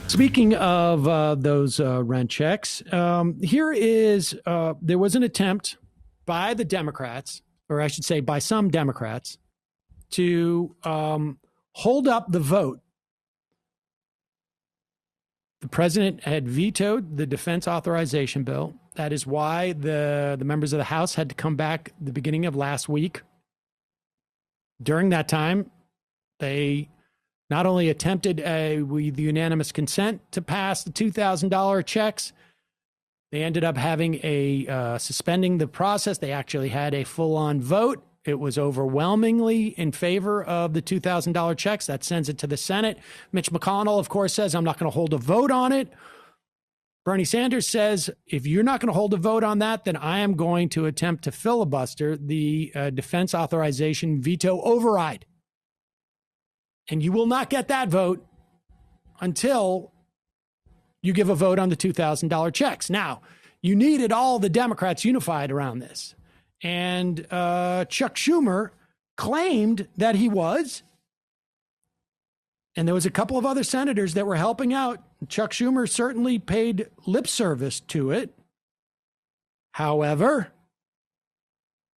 Speaking of those rent checks, here is there was an attempt by the Democrats, or I should say by some Democrats, to hold up the vote. The president had vetoed the defense authorization bill. That is why the members of the House had to come back the beginning of last week. During that time, they not only attempted with unanimous consent to pass the $2,000 checks, they ended up having suspending the process. They actually had a full-on vote. It was overwhelmingly in favor of the $2,000 checks. That sends it to the Senate. Mitch McConnell, of course, says, I'm not going to hold a vote on it. Bernie Sanders says, if you're not going to hold a vote on that, then I am going to attempt to filibuster the defense authorization veto override. And you will not get that vote until you give a vote on the $2,000 checks. Now, you needed all the Democrats unified around this. And Chuck Schumer claimed that he was. And there was a couple of other senators that were helping out. Chuck Schumer certainly paid lip service to it. However,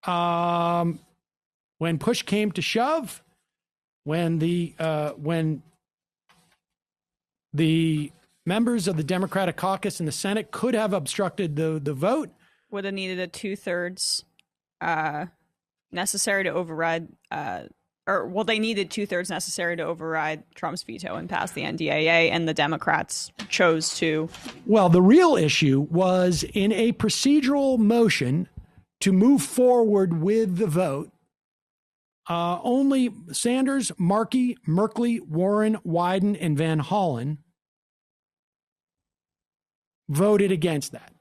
when push came to shove, when the members of the Democratic caucus in the Senate could have obstructed the vote, would have needed a 2/3 necessary to override, they needed 2/3 necessary to override Trump's veto and pass the NDAA, and the Democrats chose to. Well, the real issue was in a procedural motion to move forward with the vote. Only Sanders, Markey, Merkley, Warren, Wyden, and Van Hollen voted against that.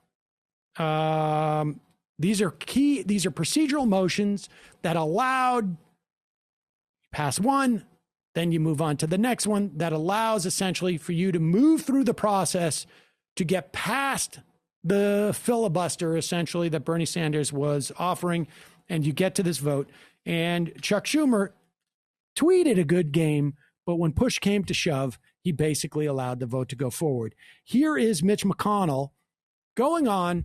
These are procedural motions that allowed pass one, then you move on to the next one that allows essentially for you to move through the process to get past the filibuster essentially that Bernie Sanders was offering, and you get to this vote. And Chuck Schumer tweeted a good game, but when push came to shove, he basically allowed the vote to go forward. Here is Mitch McConnell going on,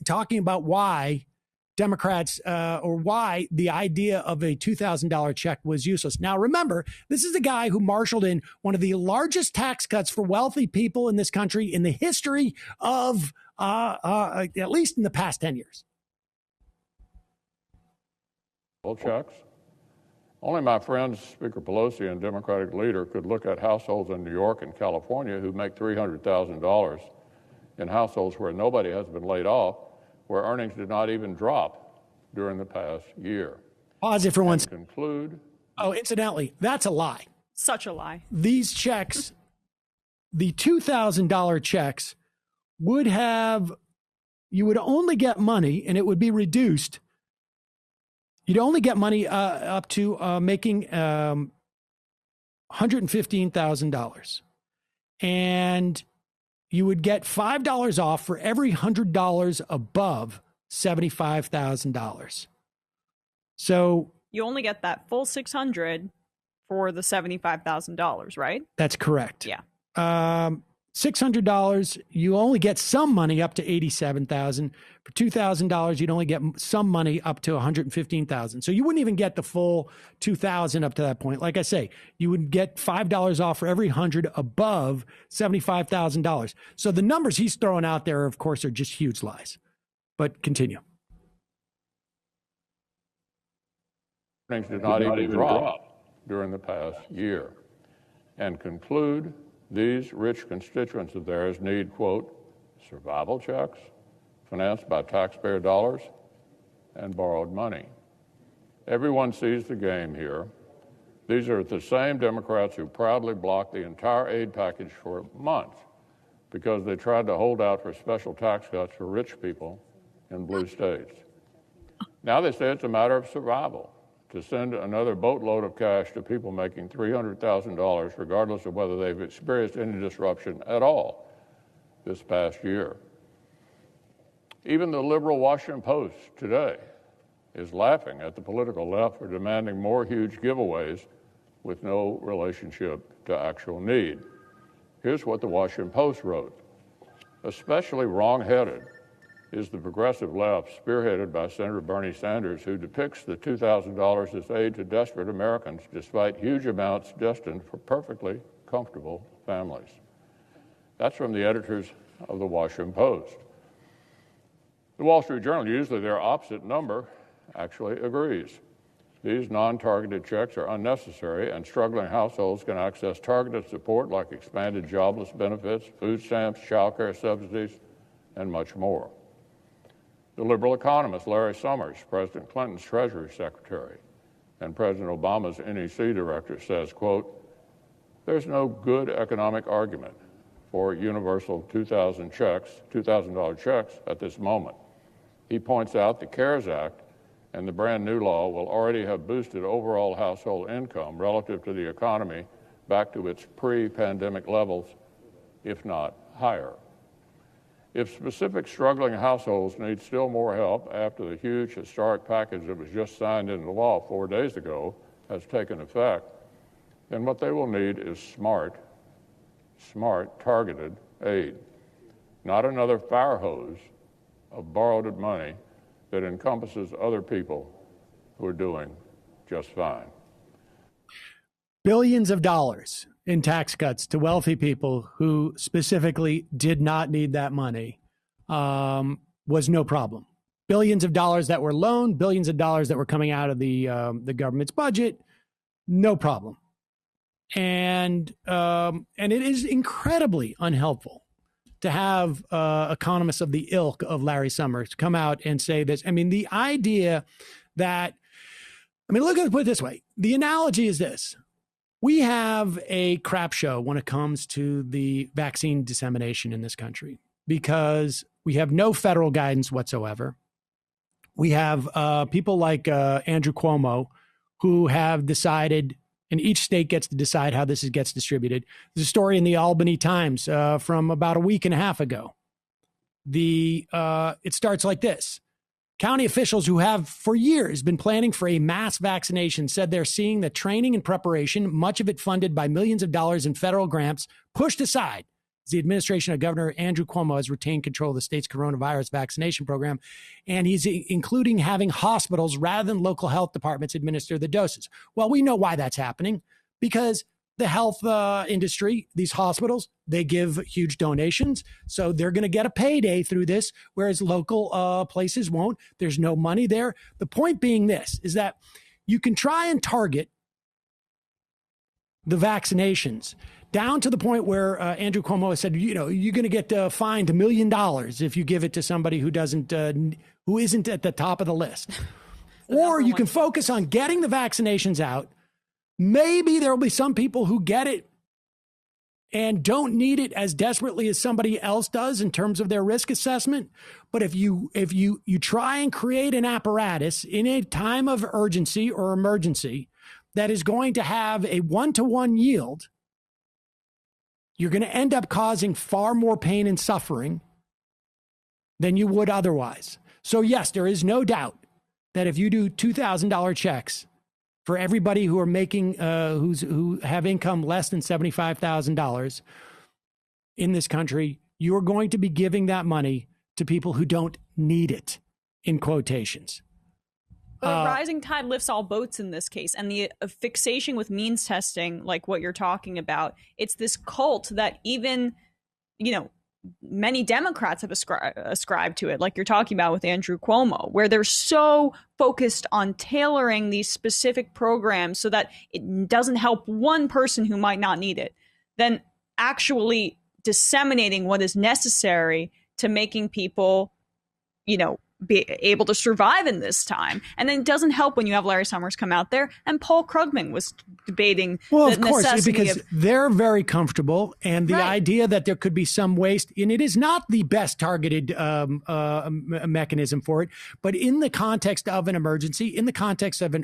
talking about why Democrats or why the idea of a $2,000 check was useless. Now, remember, this is the guy who marshaled in one of the largest tax cuts for wealthy people in this country in the history of at least in the past 10 years. Well, checks. Only my friends, Speaker Pelosi and Democratic leader, could look at households in New York and California who make $300,000 in households where nobody has been laid off, where earnings did not even drop during the past year. Pause it for one second. Conclude. Oh, incidentally, that's a lie. Such a lie. These checks, the $2,000 checks, you would only get money, and it would be reduced. You'd only get money up to making $115,000. And you would get $5 off for every $100 above $75,000. So you only get that full $600 for the $75,000, right? That's correct. Yeah. $600, you only get some money up to $87,000. For $2,000, you'd only get some money up to $115,000. So you wouldn't even get the full $2,000 up to that point. Like I say, you would get $5 off for every 100 above $75,000. So the numbers he's throwing out there, of course, are just huge lies. But continue. Earnings did not even drop during the past year. And conclude, these rich constituents of theirs need, quote, survival checks financed by taxpayer dollars and borrowed money. Everyone sees the game here. These are the same Democrats who proudly blocked the entire aid package for months because they tried to hold out for special tax cuts for rich people in blue states. Now they say it's a matter of survival to send another boatload of cash to people making $300,000, regardless of whether they've experienced any disruption at all this past year. Even the liberal Washington Post today is laughing at the political left for demanding more huge giveaways with no relationship to actual need. Here's what the Washington Post wrote. Especially wrong-headed is the progressive left, spearheaded by Senator Bernie Sanders, who depicts the $2,000 as aid to desperate Americans, despite huge amounts destined for perfectly comfortable families. That's from the editors of the Washington Post. The Wall Street Journal, usually their opposite number, actually agrees. These non-targeted checks are unnecessary, and struggling households can access targeted support like expanded jobless benefits, food stamps, child care subsidies, and much more. The liberal economist Larry Summers, President Clinton's Treasury Secretary and President Obama's NEC director, says, quote, there's no good economic argument for universal $2,000 checks at this moment. He points out the CARES Act and the brand new law will already have boosted overall household income relative to the economy back to its pre-pandemic levels, if not higher. If specific struggling households need still more help after the huge historic package that was just signed into law 4 days ago has taken effect, then what they will need is smart, targeted aid, not another fire hose of borrowed money that encompasses other people who are doing just fine. Billions of dollars in tax cuts to wealthy people who specifically did not need that money was no problem. Billions of dollars that were loaned, billions of dollars that were coming out of the government's budget, no problem. And it is incredibly unhelpful to have economists of the ilk of Larry Summers come out and say this. I mean, the idea that, look at it, put it this way. The analogy is this. We have a crap show when it comes to the vaccine dissemination in this country because we have no federal guidance whatsoever. We have people like Andrew Cuomo who have decided, and each state gets to decide how this gets distributed. There's a story in the Albany Times from about a week and a half ago. It starts like this. County officials who have for years been planning for a mass vaccination said they're seeing the training and preparation, much of it funded by millions of dollars in federal grants, pushed aside as the administration of Governor Andrew Cuomo has retained control of the state's coronavirus vaccination program, and he's including having hospitals rather than local health departments administer the doses. Well, we know why that's happening, because the health industry, these hospitals, they give huge donations. So they're going to get a payday through this, whereas local places won't. There's no money there. The point being this, is that you can try and target the vaccinations down to the point where Andrew Cuomo has said, you're going to get fined $1 million if you give it to somebody who isn't at the top of the list. Or you can focus on getting the vaccinations out. Maybe there will be some people who get it and don't need it as desperately as somebody else does in terms of their risk assessment. But if you try and create an apparatus in a time of urgency or emergency that is going to have a 1-to-1 yield, you're going to end up causing far more pain and suffering than you would otherwise. So yes, there is no doubt that if you do $2,000 checks for everybody who are making who have income less than $75,000 in this country, you are going to be giving that money to people who don't need it, in quotations. But rising tide lifts all boats in this case, and the fixation with means testing, like what you're talking about, it's this cult that even, many Democrats have ascribed to it, like you're talking about with Andrew Cuomo, where they're so focused on tailoring these specific programs so that it doesn't help one person who might not need it, then actually disseminating what is necessary to making people, be able to survive in this time. And then it doesn't help when you have Larry Summers come out there, and Paul Krugman was debating of course, because they're very comfortable, and the idea that there could be some waste, and it is not the best targeted mechanism for it, but in the context of an emergency, in the context of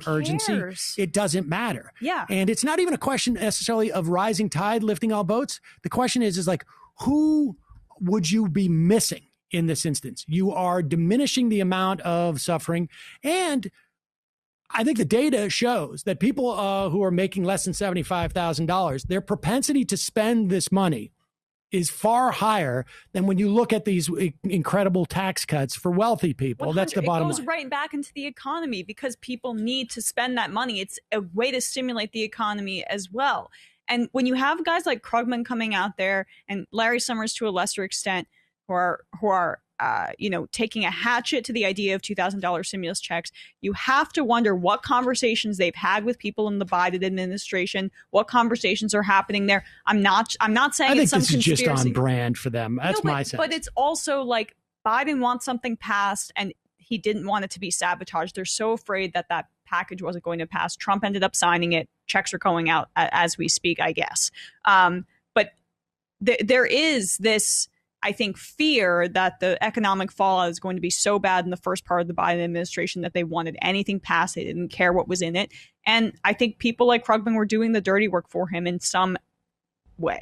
urgency, it doesn't matter. Yeah. And it's not even a question necessarily of rising tide lifting all boats. The question is like, who would you be missing? In this instance, you are diminishing the amount of suffering. And I think the data shows that people who are making less than $75,000, their propensity to spend this money is far higher than when you look at these incredible tax cuts for wealthy people. That's the bottom line. It goes right back into the economy because people need to spend that money. It's a way to stimulate the economy as well. And when you have guys like Krugman coming out there and Larry Summers to a lesser extent who are taking a hatchet to the idea of $2,000 stimulus checks, you have to wonder what conversations they've had with people in the Biden administration, what conversations are happening there. I'm not saying it's some conspiracy. I think this is just on brand for them. That's my sense. But it's also like Biden wants something passed and he didn't want it to be sabotaged. They're so afraid that that package wasn't going to pass. Trump ended up signing it. Checks are going out as we speak, I guess. But there is this, I think, fear that the economic fallout is going to be so bad in the first part of the Biden administration that they wanted anything passed. They didn't care what was in it. And I think people like Krugman were doing the dirty work for him in some way.